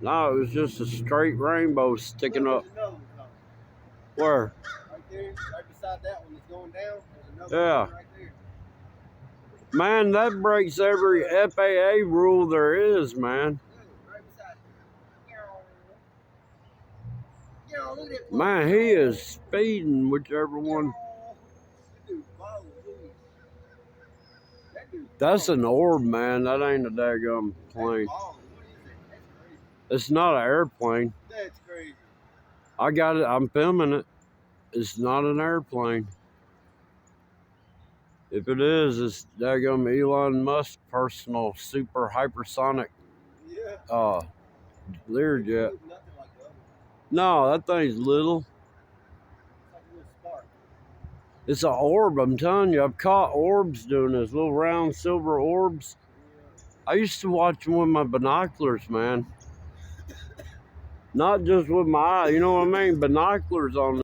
No, it was just a straight rainbow sticking up. There's another one coming. Where? Right there, right beside that one that's going down. There's another Yeah. one right there. Man, that breaks every FAA rule there is, man. Look, right beside it. Yo, look at that. Man, he is speeding, whichever one. That dude's balling, too. That dude's That's balling. an orb, man. That ain't a daggum plane. That's balling. What is it? That's crazy. It's not an airplane. That's crazy. I got it. I'm filming it. It's not an airplane. If it is, it's daggum Elon Musk personal super hypersonic Yeah. Learjet. It looks nothing like the other one. No, that thing's little. It's like a little spark. It's an orb, I'm telling you. I've caught orbs doing this, little round silver orbs. Yeah. I used to watch them with my binoculars, man. Not just with my eye, you know what I mean? Binoculars on